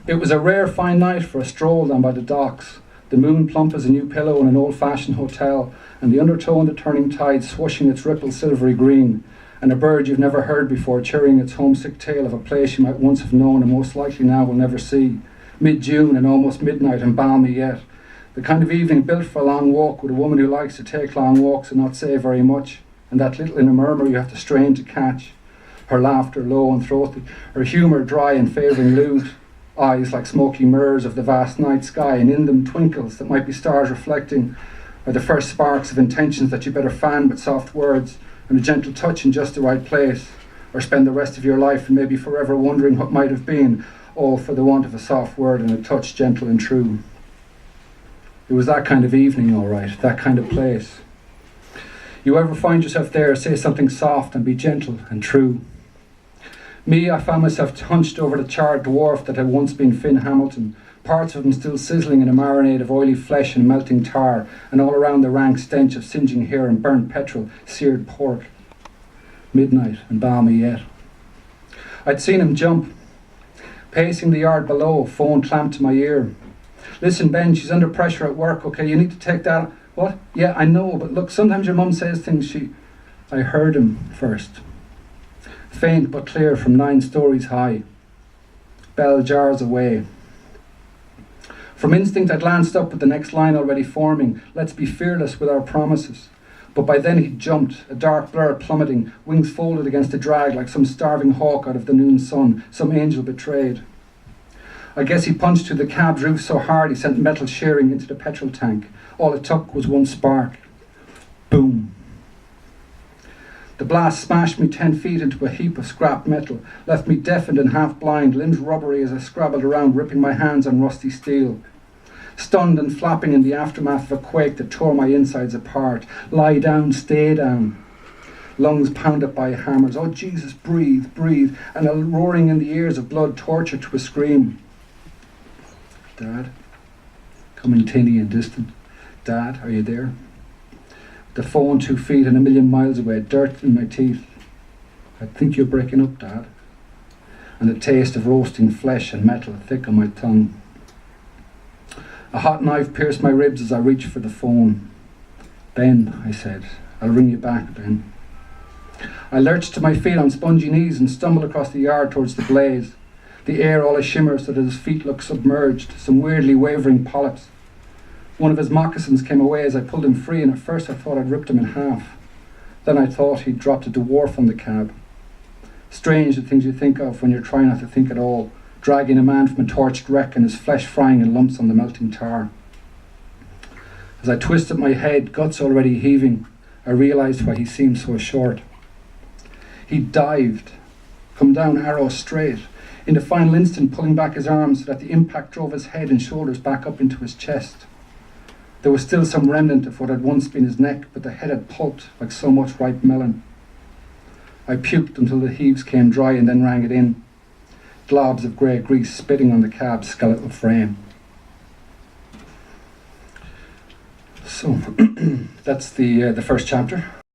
It was a rare fine night for a stroll down by the docks, the moon plump as a new pillow in an old-fashioned hotel, and the undertow of the turning tide swooshing its rippled silvery green, and a bird you've never heard before chirring its homesick tale of a place you might once have known and most likely now will never see. Mid-June and almost midnight and balmy yet. The kind of evening built for a long walk with a woman who likes to take long walks and not say very much, and that little inner murmur you have to strain to catch. Her laughter low and throaty, her humour dry and favouring lewd, eyes like smoky mirrors of the vast night sky, and in them twinkles that might be stars reflecting, or the first sparks of intentions that you better fan with soft words and a gentle touch in just the right place, or spend the rest of your life and maybe forever wondering what might have been, all for the want of a soft word and a touch gentle and true. It was that kind of evening, all right, that kind of place. You ever find yourself there, say something soft and be gentle and true? Me, I found myself hunched over the charred dwarf that had once been Finn Hamilton, parts of him still sizzling in a marinade of oily flesh and melting tar, and all around the rank stench of singeing hair and burnt petrol, seared pork. Midnight and balmy yet. I'd seen him jump. Pacing the yard below, phone clamped to my ear. Listen, Ben, she's under pressure at work, okay? You need to take that. What? Yeah, I know, but look, sometimes your mum says things I heard him first. Faint but clear from 9 stories high. Bell jars away. From instinct I glanced up at the next line already forming. Let's be fearless with our promises. But by then he'd jumped, a dark blur plummeting, wings folded against a drag like some starving hawk out of the noon sun, some angel betrayed. I guess he punched through the cab's roof so hard he sent metal shearing into the petrol tank. All it took was one spark. Boom. The blast smashed me 10 feet into a heap of scrap metal, left me deafened and half blind, limbs rubbery as I scrabbled around, ripping my hands on rusty steel. Stunned and flapping in the aftermath of a quake that tore my insides apart. Lie down, stay down. Lungs pounded by hammers. Oh Jesus, breathe, breathe. And a roaring in the ears of blood tortured to a scream. Dad, coming tinny and distant. Dad, are you there? The phone 2 feet and 1,000,000 miles away, dirt in my teeth. I think you're breaking up, Dad. And the taste of roasting flesh and metal thick on my tongue. A hot knife pierced my ribs as I reached for the phone. Ben, I said, I'll ring you back, Ben. I lurched to my feet on spongy knees and stumbled across the yard towards the blaze. The air all a shimmer so that his feet looked submerged, some weirdly wavering polyps. One of his moccasins came away as I pulled him free, and at first I thought I'd ripped him in half. Then I thought he'd dropped a dwarf on the cab. Strange the things you think of when you're trying not to think at all, dragging a man from a torched wreck and his flesh frying in lumps on the melting tar. As I twisted my head, guts already heaving, I realised why he seemed so short. He dived, come down arrow straight, in the final instant pulling back his arms so that the impact drove his head and shoulders back up into his chest. There was still some remnant of what had once been his neck, but the head had pulped like so much ripe melon. I puked until the heaves came dry and then rang it in. Globs of grey grease spitting on the cab's skeletal frame. So, that's the first chapter.